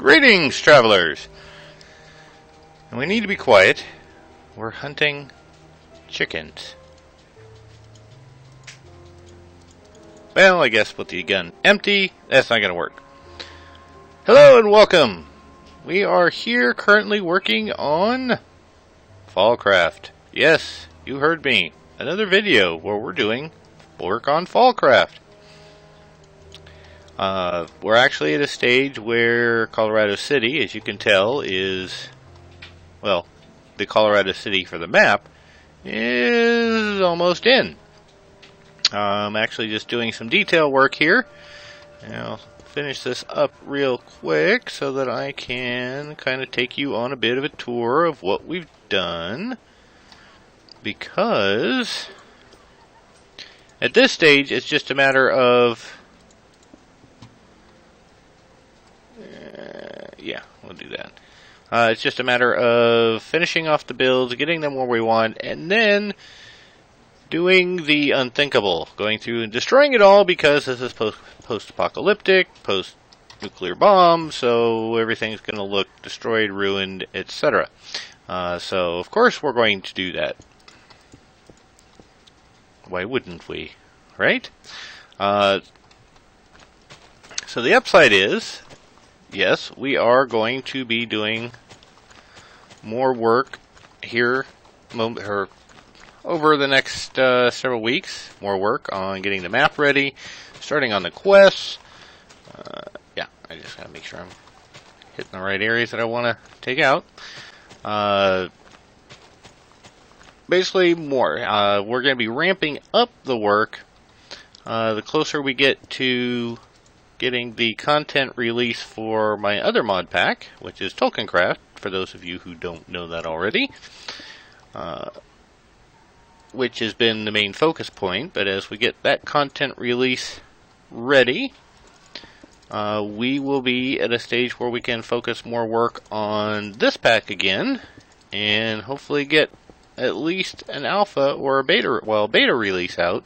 Greetings, travelers! And we need to be quiet. We're hunting chickens. Well, I guess with the gun empty, that's not going to work. Hello and welcome! We are here currently working on FallCraft. Yes, you heard me. Another video where we're doing work on FallCraft. We're actually at a stage where Colorado City, as you can tell, is, well, the Colorado City for the map is almost in. I'm actually just doing some detail work here. And I'll finish this up real quick so that I can kind of take you on a bit of a tour of what we've done. Because at this stage, it's just a matter of... yeah, we'll do that. It's just a matter of finishing off the builds, getting them where we want, and then doing the unthinkable. Going through and destroying it all because this is post-apocalyptic, post-nuclear bomb, so everything's going to look destroyed, ruined, etc. So, of course, we're going to do that. Why wouldn't we? Right? So the upside is... yes, we are going to be doing more work here over the next several weeks. More work on getting the map ready, starting on the quests. Yeah, I just gotta make sure I'm hitting the right areas that I want to take out. Basically, more. We're going to be ramping up the work the closer we get to getting the content release for my other mod pack, which is FallCraft, for those of you who don't know that already, which has been the main focus point. But as we get that content release ready, we will be at a stage where we can focus more work on this pack again, and hopefully get at least an alpha or a beta release out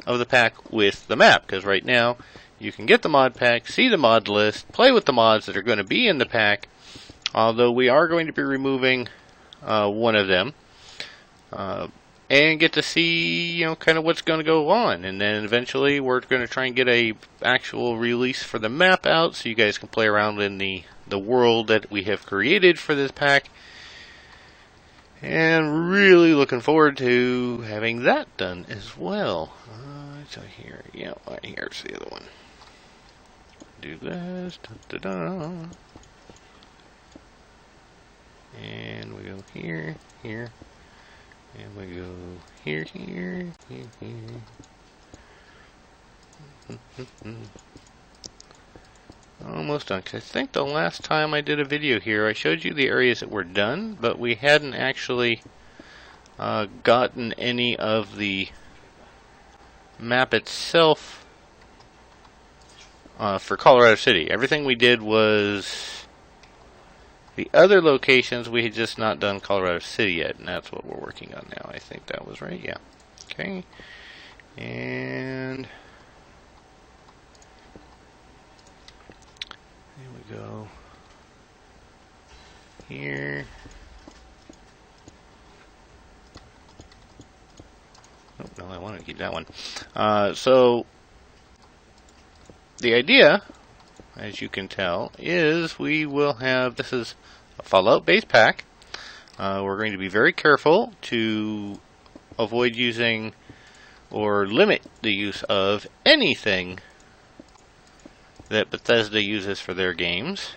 of the pack with the map, because right now you can get the mod pack, see the mod list, play with the mods that are going to be in the pack, although we are going to be removing one of them, and get to see, you know, kind of what's going to go on. And then eventually we're going to try and get a actual release for the map out so you guys can play around in the world that we have created for this pack. And really looking forward to having that done as well. So here, yeah, here's the other one. Do this, and we go here, here, and we go here, here, here, here. Almost done, because I think the last time I did a video here, I showed you the areas that were done, but we hadn't actually gotten any of the map itself for Colorado City. Everything we did was the other locations. We had just not done Colorado City yet, and that's what we're working on now. I think that was right, yeah. Okay, and here we go. Here. Oh, no, I want to keep that one. So, the idea, as you can tell, is we will have, this is a Fallout base pack. We're going to be very careful to avoid using or limit the use of anything that Bethesda uses for their games.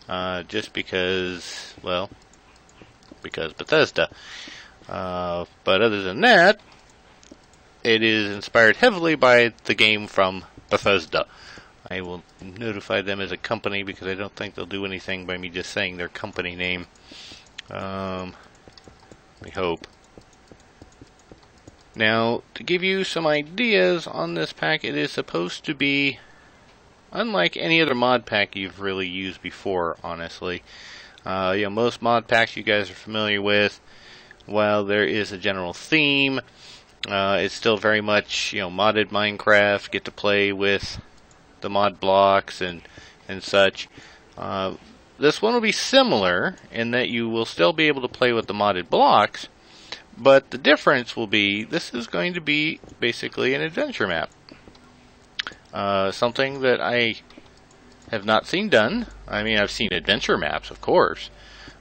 Just because, well, because Bethesda. But other than that, it is inspired heavily by the game from Bethesda. I will notify them as a company because I don't think they'll do anything by me just saying their company name. We hope. Now, to give you some ideas on this pack, it is supposed to be unlike any other mod pack you've really used before, honestly. You know, most mod packs you guys are familiar with, while there is a general theme, it's still very much, you know, modded Minecraft, get to play with the mod blocks and such. This one will be similar in that you will still be able to play with the modded blocks, but the difference will be this is going to be basically an adventure map. Something that I have not seen done. I mean, I've seen adventure maps, of course,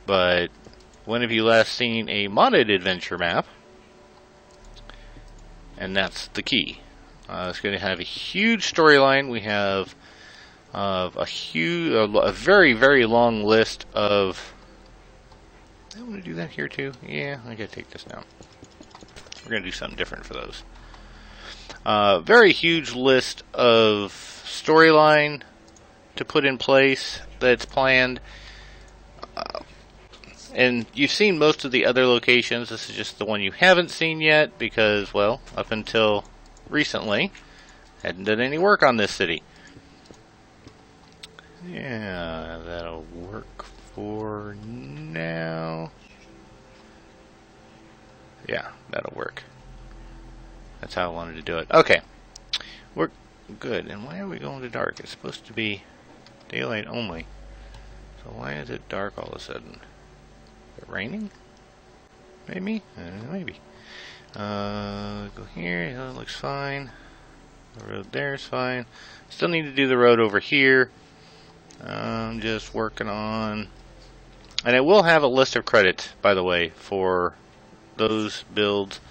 but when have you last seen a modded adventure map? And that's the key. It's going to have a huge storyline. We have a very, very long list of... I want to do that here too. Yeah, I gotta take this down. We're gonna do something different for those. Very huge list of storyline to put in place that's planned. And you've seen most of the other locations. This is just the one you haven't seen yet because, well, up until recently, hadn't done any work on this city. Yeah, that'll work for now. Yeah, that'll work. That's how I wanted to do it. Okay, we're good. And why are we going to dark? It's supposed to be daylight only. So why is it dark all of a sudden? Is it raining? Maybe? Maybe. Go here. That looks fine. The road there is fine. Still need to do the road over here. I'm just working on... And I will have a list of credits, by the way, for those builds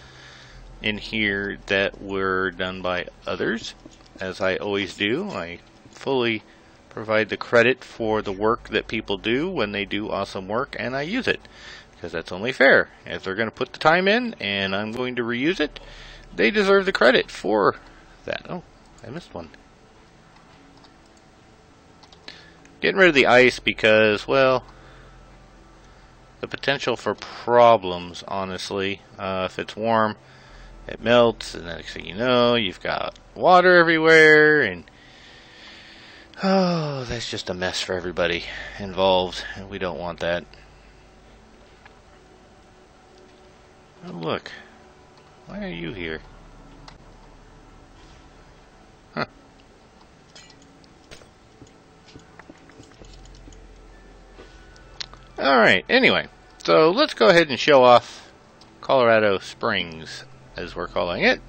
in here that were done by others. As I always do, I fully provide the credit for the work that people do when they do awesome work, and I use it. Because that's only fair. If they're going to put the time in, and I'm going to reuse it, they deserve the credit for that. Oh, I missed one. Getting rid of the ice because, well, the potential for problems, honestly. If it's warm, it melts, and the next thing you know, you've got water everywhere, and oh, that's just a mess for everybody involved, and we don't want that. Oh, look. Why are you here? Huh. Alright, anyway. So, let's go ahead and show off Colorado Springs, as we're calling it.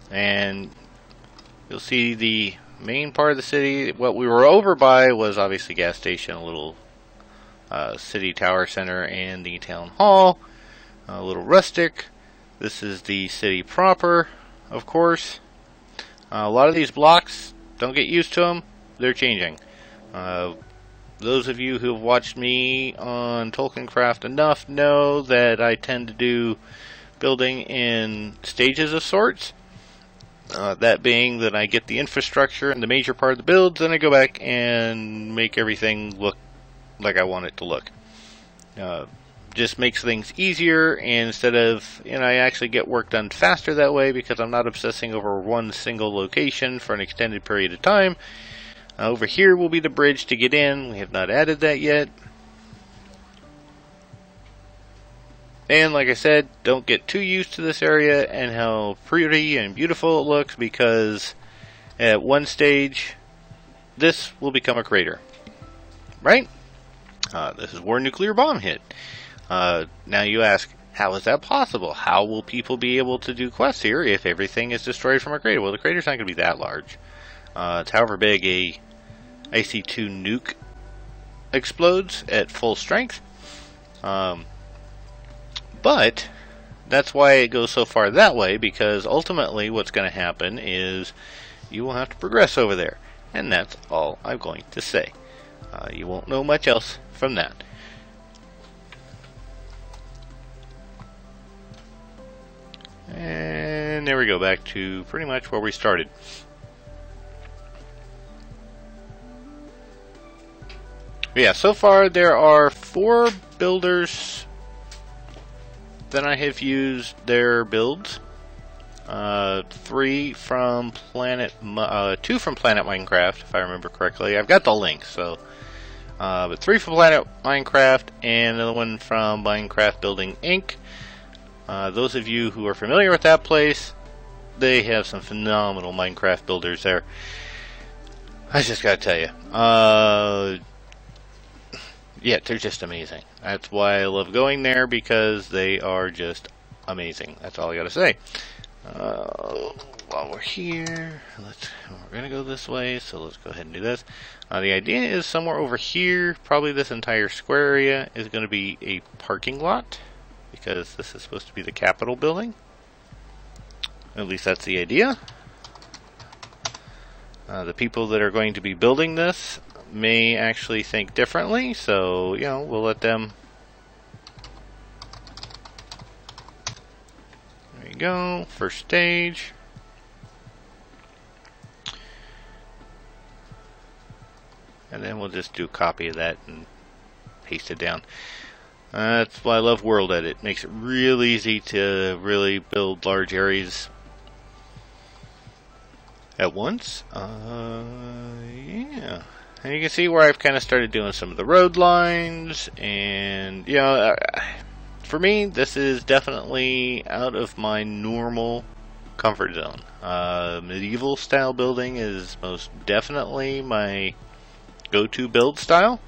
And you'll see the main part of the city. What we were over by was obviously gas station, a little city tower center, and the town hall. A little rustic. This is the city proper, of course. A lot of these blocks, don't get used to them. They're changing. Those of you who have watched me on FallCraft enough know that I tend to do building in stages of sorts. That being that I get the infrastructure and the major part of the builds, then I go back and make everything look like I want it to look. Just makes things easier, and instead of, I actually get work done faster that way because I'm not obsessing over one single location for an extended period of time. Over here will be the bridge to get in. We have not added that yet. And like I said, don't get too used to this area and how pretty and beautiful it looks, because at one stage this will become a crater. Right? This is where a nuclear bomb hit. Now you ask, how is that possible? How will people be able to do quests here if everything is destroyed from a crater? Well, the crater's not going to be that large. It's however big a IC-2 nuke explodes at full strength. But that's why it goes so far that way, because ultimately what's going to happen is you will have to progress over there. And that's all I'm going to say. You won't know much else from that. And there we go, back to pretty much where we started. Yeah, so far there are 4 builders that I have used their builds. 3 from Planet, 2 from Planet Minecraft, if I remember correctly. I've got the link, so. But 3 from Planet Minecraft and another one from Minecraft Building Inc. Those of you who are familiar with that place, they have some phenomenal Minecraft builders there. I just gotta tell you. yeah, they're just amazing. That's why I love going there, because they are just amazing. That's all I gotta say. While we're here, we're gonna go this way, so let's go ahead and do this. The idea is somewhere over here, probably this entire square area is going to be a parking lot, because this is supposed to be the Capitol building. At least that's the idea. The people that are going to be building this may actually think differently, so, you know, we'll let them. There you go, first stage. And then we'll just do a copy of that and paste it down. That's why I love World Edit. It makes it real easy to really build large areas at once. Yeah. And you can see where I've kind of started doing some of the road lines. And, you know, for me, this is definitely out of my normal comfort zone. Medieval style building is most definitely my go-to build style.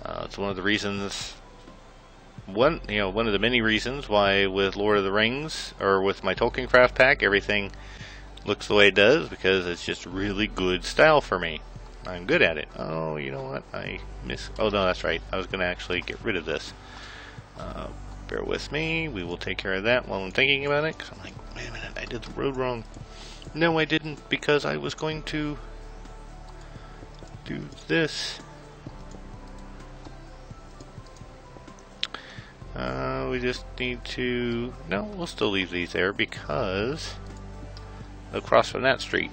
It's one of the reasons, one of the many reasons why with Lord of the Rings, or with my FallCraft pack, everything looks the way it does, because it's just really good style for me. I'm good at it. Oh, you know what? Oh, no, that's right. I was going to actually get rid of this. Bear with me. We will take care of that while I'm thinking about it, because I'm like, wait a minute, I did the road wrong. No, I didn't, because I was going to do this. We just need to, no, we'll still leave these there, because they'll cross from that street.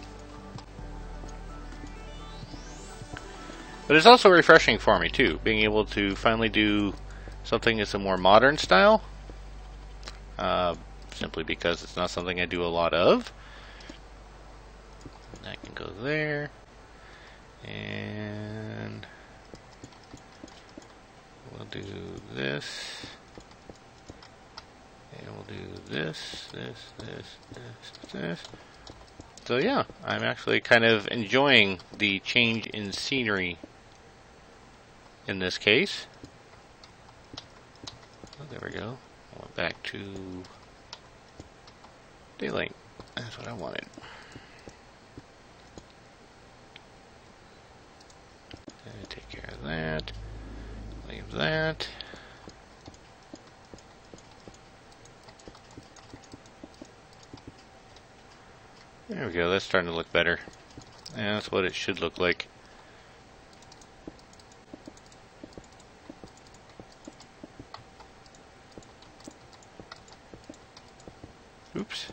But it's also refreshing for me too, being able to finally do something that's a more modern style, simply because it's not something I do a lot of. That can go there. And we'll do this, and we'll do this. So yeah, I'm actually kind of enjoying the change in scenery in this case. Oh, there we go. I went back to daylight. That's what I wanted. Take care of that. Leave that. There we go. That's starting to look better. And that's what it should look like. Oops.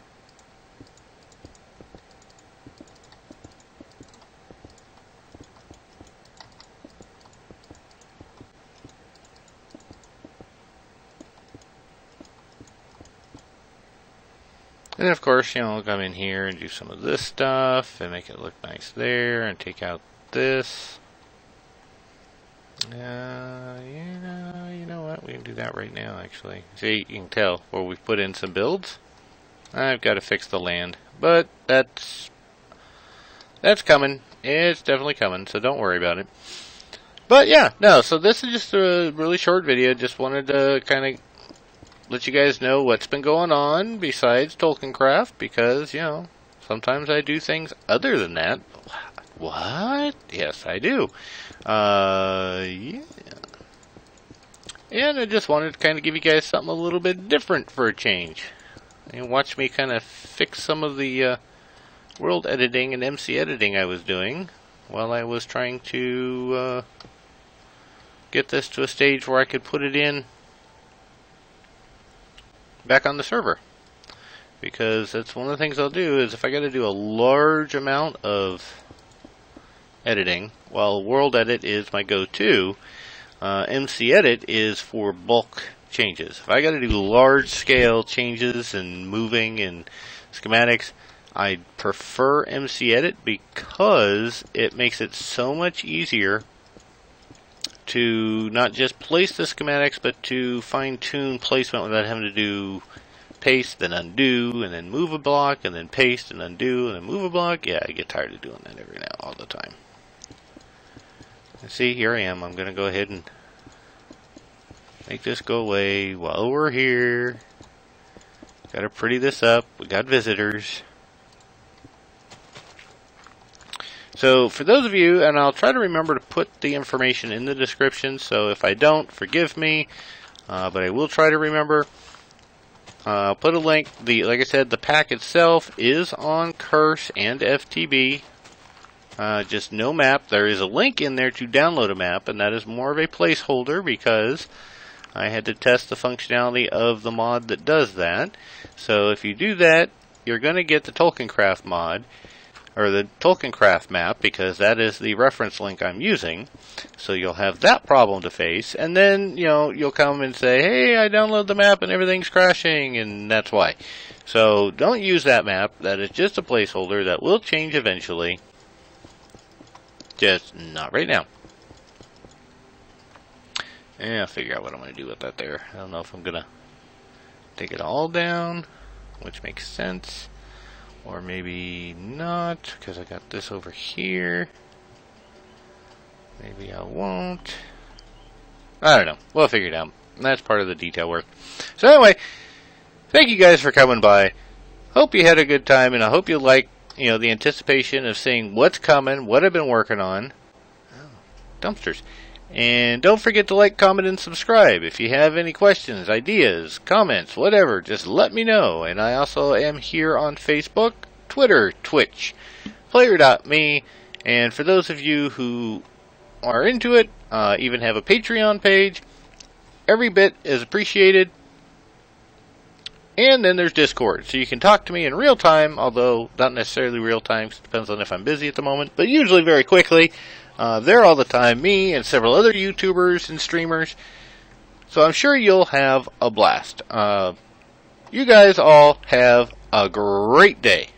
And then of course, you know, I'll come in here and do some of this stuff and make it look nice there, and take out this. You know what? We can do that right now, actually. See, you can tell where we've put in some builds. I've got to fix the land, but that's coming. It's definitely coming, so don't worry about it. But yeah, no, so this is just a really short video. Just wanted to kind of let you guys know what's been going on besides FallCraft, because, you know, sometimes I do things other than that. What? Yes, I do. Yeah. And I just wanted to kind of give you guys something a little bit different for a change. And watch me kind of fix some of the world editing and MC editing I was doing while I was trying to get this to a stage where I could put it in back on the server. Because that's one of the things I'll do, is if I got to do a large amount of editing, while World Edit is my go-to, MC Edit is for bulk changes. If I got to do large scale changes and moving and schematics, I prefer MC Edit, because it makes it so much easier to not just place the schematics, but to fine-tune placement without having to do paste, then undo, and then move a block, and then paste, and undo, and then move a block. Yeah, I get tired of doing that all the time. And see, here I am. I'm going to go ahead and make this go away while we're here. Gotta pretty this up. We got visitors. So for those of you, and I'll try to remember to put the information in the description, so if I don't, forgive me, but I will try to remember. I'll put a link. Like I said, the pack itself is on Curse and FTB. Just no map. There is a link in there to download a map, and that is more of a placeholder because I had to test the functionality of the mod that does that. So if you do that, you're going to get the Tolkiencraft mod, or the Tolkiencraft map, because that is the reference link I'm using. So you'll have that problem to face, and then, you know, you'll come and say, hey, I downloaded the map and everything's crashing, and that's why. So don't use that map. That is just a placeholder that will change eventually. Just not right now. Yeah, I'll figure out what I'm going to do with that there. I don't know if I'm going to take it all down, which makes sense. Or maybe not, because I got this over here. Maybe I won't. I don't know. We'll figure it out. That's part of the detail work. So anyway, thank you guys for coming by. Hope you had a good time, and I hope you like, you know, the anticipation of seeing what's coming, what I've been working on. Oh, dumpsters. And don't forget to like, comment, and subscribe. If you have any questions, ideas, comments, whatever, just let me know. And I also am here on Facebook, Twitter, Twitch, player.me. And for those of you who are into it, even have a Patreon page, every bit is appreciated. And then there's Discord, so you can talk to me in real time, although not necessarily real time, it depends on if I'm busy at the moment, but usually very quickly. There all the time, me and several other YouTubers and streamers, so I'm sure you'll have a blast. You guys all have a great day.